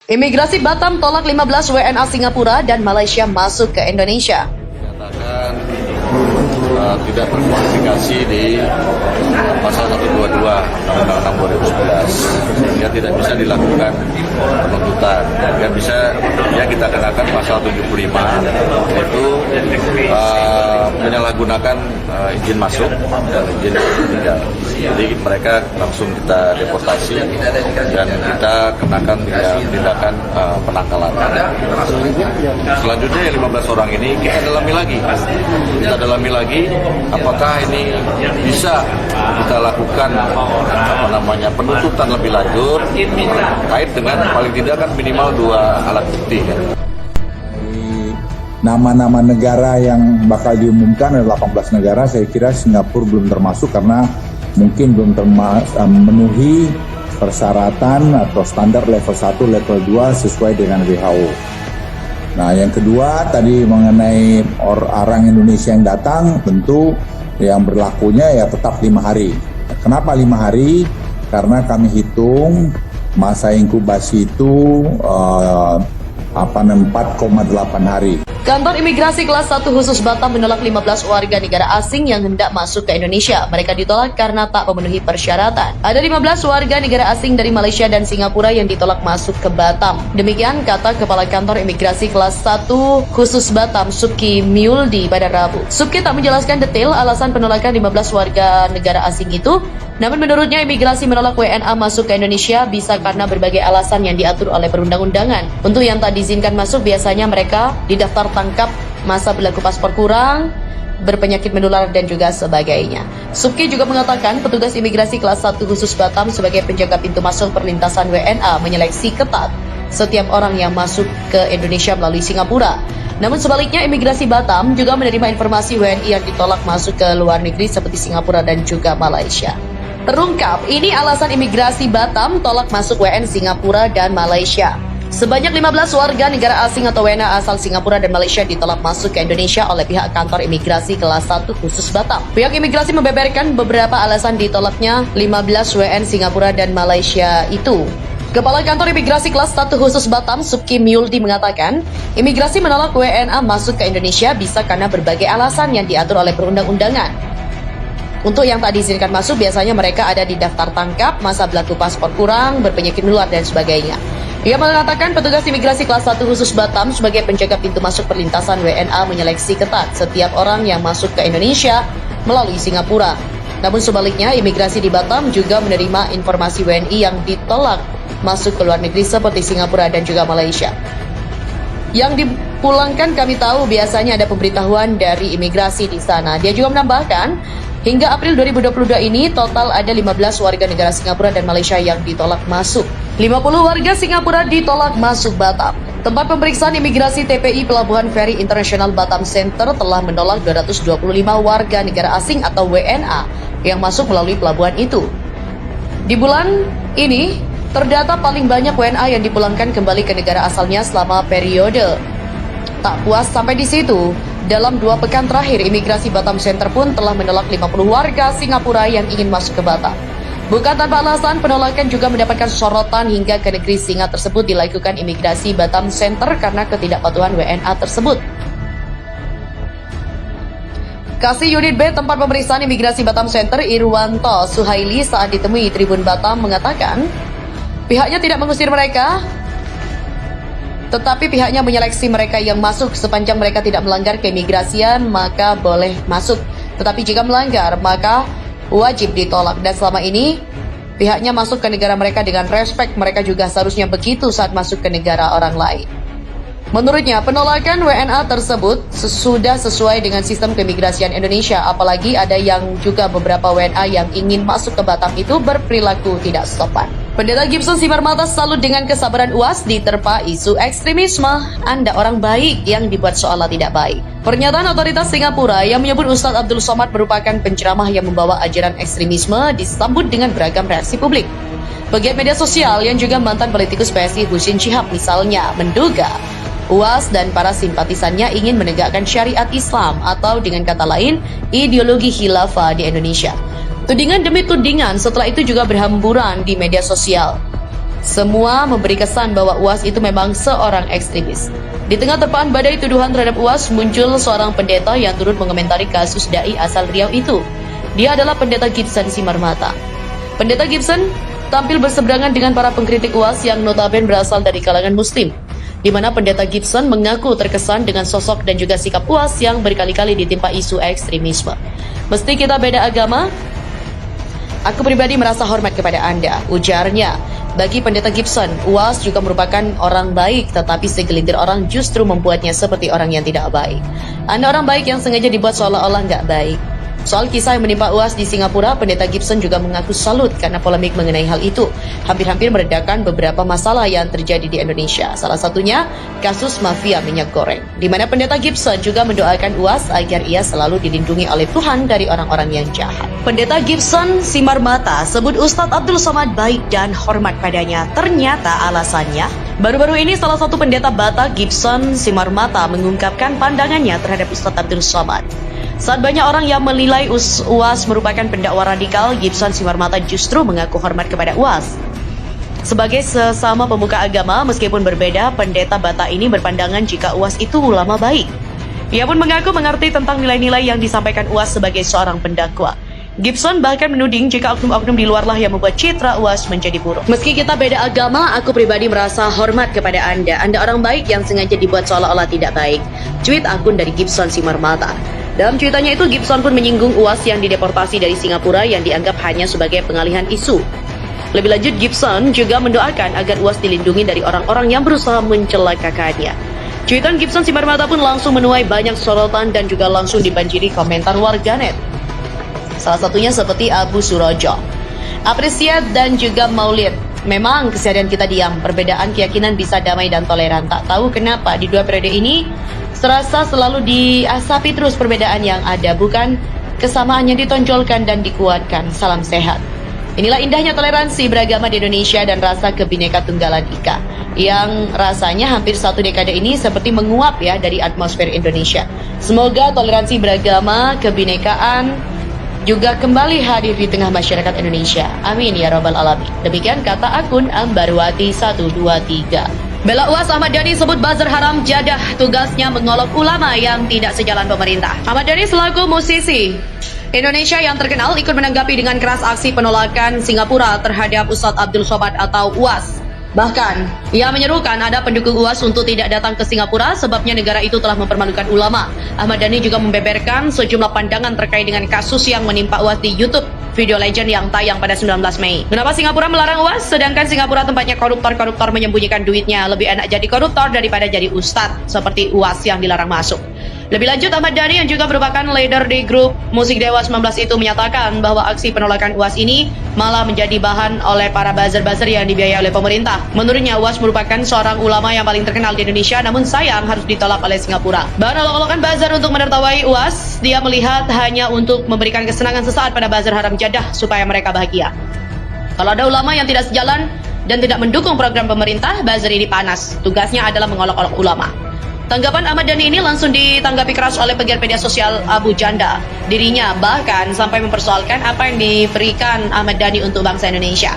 Imigrasi Batam tolak 15 WNA Singapura dan Malaysia masuk ke Indonesia. Menyatakan tidak terkualifikasi di pasal 122 Undang-Undang 2011, sehingga tidak bisa dilakukan penuntutan. Yang bisa ya kita kenakan pasal 75, yaitu menyalahgunakan izin masuk dan izin tinggal. Jadi mereka langsung kita deportasi dan kita kenakan tindakan penangkalan. Selanjutnya yang 15 orang ini kita dalami lagi apakah ini bisa kita lakukan penuntutan lebih lanjut terkait dengan paling tidak kan minimal 2 alat bukti. Nama-nama negara yang bakal diumumkan ada 18 negara, saya kira Singapura belum termasuk karena mungkin belum memenuhi persyaratan atau standar level 1, level 2 sesuai dengan WHO. Nah, yang kedua tadi mengenai orang Indonesia yang datang, tentu yang berlakunya ya tetap 5 hari. Kenapa 5 hari? Karena kami hitung masa inkubasi itu 4,8 hari. Kantor Imigrasi Kelas 1 khusus Batam menolak 15 warga negara asing yang hendak masuk ke Indonesia. Mereka ditolak karena tak memenuhi persyaratan. Ada 15 warga negara asing dari Malaysia dan Singapura yang ditolak masuk ke Batam. Demikian kata Kepala Kantor Imigrasi Kelas 1 khusus Batam, Subki Miuldi pada Rabu. Subki tak menjelaskan detail alasan penolakan 15 warga negara asing itu. Namun menurutnya imigrasi menolak WNA masuk ke Indonesia bisa karena berbagai alasan yang diatur oleh perundang-undangan. Untuk yang tak diizinkan masuk biasanya mereka didaftar tangkap, masa berlaku paspor kurang, berpenyakit menular dan juga sebagainya. Subki juga mengatakan petugas imigrasi kelas 1 khusus Batam sebagai penjaga pintu masuk perlintasan WNA menyeleksi ketat setiap orang yang masuk ke Indonesia melalui Singapura. Namun sebaliknya imigrasi Batam juga menerima informasi WNI yang ditolak masuk ke luar negeri seperti Singapura dan juga Malaysia. Terungkap, ini alasan imigrasi Batam tolak masuk WN Singapura dan Malaysia. Sebanyak 15 warga negara asing atau WNA asal Singapura dan Malaysia ditolak masuk ke Indonesia oleh pihak kantor imigrasi kelas 1 khusus Batam. Pihak imigrasi membeberkan beberapa alasan ditolaknya 15 WN Singapura dan Malaysia itu. Kepala Kantor Imigrasi Kelas 1 khusus Batam, Subki Miuldi mengatakan, imigrasi menolak WNA masuk ke Indonesia bisa karena berbagai alasan yang diatur oleh perundang-undangan. Untuk yang tak diizinkan masuk, biasanya mereka ada di daftar tangkap, masa berlaku paspor kurang, berpenyakit menular, dan sebagainya. Ia mengatakan petugas imigrasi kelas 1 khusus Batam sebagai penjaga pintu masuk perlintasan WNA menyeleksi ketat setiap orang yang masuk ke Indonesia melalui Singapura. Namun sebaliknya, imigrasi di Batam juga menerima informasi WNI yang ditolak masuk ke luar negeri seperti Singapura dan juga Malaysia. Yang dipulangkan kami tahu biasanya ada pemberitahuan dari imigrasi di sana. Dia juga menambahkan, hingga April 2022 ini total ada 15 warga negara Singapura dan Malaysia yang ditolak masuk. 50 warga Singapura ditolak masuk Batam. Tempat pemeriksaan imigrasi TPI Pelabuhan Feri Internasional Batam Center telah menolak 225 warga negara asing atau WNA yang masuk melalui pelabuhan itu. Di bulan ini, terdata paling banyak WNA yang dipulangkan kembali ke negara asalnya selama periode. Tak puas sampai di situ, dalam 2 pekan terakhir, imigrasi Batam Center pun telah menolak 50 warga Singapura yang ingin masuk ke Batam. Bukan tanpa alasan, penolakan juga mendapatkan sorotan hingga ke negeri singa tersebut dilakukan imigrasi Batam Center karena ketidakpatuhan WNA tersebut. Kasih Unit B tempat pemeriksaan imigrasi Batam Center Irwanto Suhaili saat ditemui Tribun Batam mengatakan, pihaknya tidak mengusir mereka, tetapi pihaknya menyeleksi mereka yang masuk. Sepanjang mereka tidak melanggar keimigrasian, maka boleh masuk. Tetapi jika melanggar, maka wajib ditolak. Dan selama ini, pihaknya masuk ke negara mereka dengan respek. Mereka juga seharusnya begitu saat masuk ke negara orang lain. Menurutnya, penolakan WNA tersebut sudah sesuai dengan sistem keimigrasian Indonesia. Apalagi ada yang juga beberapa WNA yang ingin masuk ke Batam itu berperilaku tidak sopan. Pendeta Gibson Simarmata salut dengan kesabaran UAS diterpa isu ekstremisme. Anda orang baik yang dibuat seolah tidak baik. Pernyataan otoritas Singapura yang menyebut Ustadz Abdul Somad merupakan penceramah yang membawa ajaran ekstremisme disambut dengan beragam reaksi publik. Pegiat media sosial yang juga mantan politikus PSI Husin Shihab misalnya menduga UAS dan para simpatisannya ingin menegakkan syariat Islam atau dengan kata lain ideologi khilafah di Indonesia. Tudingan demi tudingan setelah itu juga berhamburan di media sosial. Semua memberi kesan bahwa UAS itu memang seorang ekstremis. Di tengah terpaan badai tuduhan terhadap UAS, muncul seorang pendeta yang turut mengomentari kasus dai asal Riau itu. Dia adalah Pendeta Gibson Simarmata. Pendeta Gibson tampil berseberangan dengan para pengkritik UAS yang notabene berasal dari kalangan Muslim, di mana Pendeta Gibson mengaku terkesan dengan sosok dan juga sikap UAS yang berkali-kali ditimpa isu ekstremisme. Meski kita beda agama, aku pribadi merasa hormat kepada Anda, ujarnya. Bagi Pendeta Gibson, UAS juga merupakan orang baik, tetapi segelintir orang justru membuatnya seperti orang yang tidak baik. Anda orang baik yang sengaja dibuat seolah-olah nggak baik. Soal kisah yang menimpa UAS di Singapura, Pendeta Gibson juga mengaku salut karena polemik mengenai hal itu hampir-hampir meredakan beberapa masalah yang terjadi di Indonesia. Salah satunya kasus mafia minyak goreng, di mana Pendeta Gibson juga mendoakan UAS agar ia selalu dilindungi oleh Tuhan dari orang-orang yang jahat. Pendeta Gibson Simarmata sebut Ustadz Abdul Somad baik dan hormat padanya. Ternyata alasannya, baru-baru ini salah satu pendeta Batak, Gibson Simarmata, mengungkapkan pandangannya terhadap Ustadz Abdul Somad. Saat banyak orang yang menilai UAS merupakan pendakwa radikal, Gibson Simarmata justru mengaku hormat kepada UAS. Sebagai sesama pemuka agama, meskipun berbeda, pendeta Batak ini berpandangan jika UAS itu ulama baik. Ia pun mengaku mengerti tentang nilai-nilai yang disampaikan UAS sebagai seorang pendakwa. Gibson bahkan menuding jika oknum-oknum di luarlah yang membuat citra UAS menjadi buruk. Meski kita beda agama, aku pribadi merasa hormat kepada Anda. Anda orang baik yang sengaja dibuat seolah-olah tidak baik. Tweet akun dari Gibson Simarmata. Dalam cuitannya itu, Gibson pun menyinggung UAS yang dideportasi dari Singapura yang dianggap hanya sebagai pengalihan isu. Lebih lanjut, Gibson juga mendoakan agar UAS dilindungi dari orang-orang yang berusaha mencelakakannya. Cuitan Gibson Simarmata pun langsung menuai banyak sorotan dan juga langsung dibanjiri komentar warganet. Salah satunya seperti Abu Surojo. Apresiat dan juga Maulid. Memang keseharian kita diam, perbedaan keyakinan bisa damai dan toleran. Tak tahu kenapa di 2 periode ini terasa selalu diasapi terus perbedaan yang ada, bukan kesamaan yang ditonjolkan dan dikuatkan. Salam sehat. Inilah indahnya toleransi beragama di Indonesia dan rasa Kebhinneka Tunggal Ika yang rasanya hampir 1 dekade ini seperti menguap ya dari atmosfer Indonesia. Semoga toleransi beragama, kebinekaan juga kembali hadir di tengah masyarakat Indonesia. Amin ya rabbal alamin. Demikian kata akun Ambarwati 123. Bela UAS Ahmad Dhani sebut buzzer haram Jadah tugasnya mengolok ulama yang tidak sejalan pemerintah. Ahmad Dhani selaku musisi Indonesia yang terkenal ikut menanggapi dengan keras aksi penolakan Singapura terhadap Ustadz Abdul Somad atau UAS. Bahkan, ia menyerukan ada pendukung UAS untuk tidak datang ke Singapura sebabnya negara itu telah mempermalukan ulama. Ahmad Dhani juga membeberkan sejumlah pandangan terkait dengan kasus yang menimpa UAS di YouTube video legend yang tayang pada 19 Mei. Kenapa Singapura melarang UAS sedangkan Singapura tempatnya koruptor-koruptor menyembunyikan duitnya? Lebih enak jadi koruptor daripada jadi ustadz seperti UAS yang dilarang masuk. Lebih lanjut, Ahmad Dhani yang juga merupakan leader di grup musik Dewa 19 itu menyatakan bahwa aksi penolakan UAS ini malah menjadi bahan oleh para buzzer-buzzer yang dibiayai oleh pemerintah. Menurutnya, UAS merupakan seorang ulama yang paling terkenal di Indonesia, namun sayang harus ditolak oleh Singapura. Bahan olok-olokan buzzer untuk menertawai UAS, dia melihat hanya untuk memberikan kesenangan sesaat pada buzzer haram Jadah supaya mereka bahagia. Kalau ada ulama yang tidak sejalan dan tidak mendukung program pemerintah, buzzer ini panas. Tugasnya adalah mengolok-olok ulama. Tanggapan Ahmad Dhani ini langsung ditanggapi keras oleh pegiat media sosial Abu Janda. Dirinya bahkan sampai mempersoalkan apa yang diberikan Ahmad Dhani untuk bangsa Indonesia.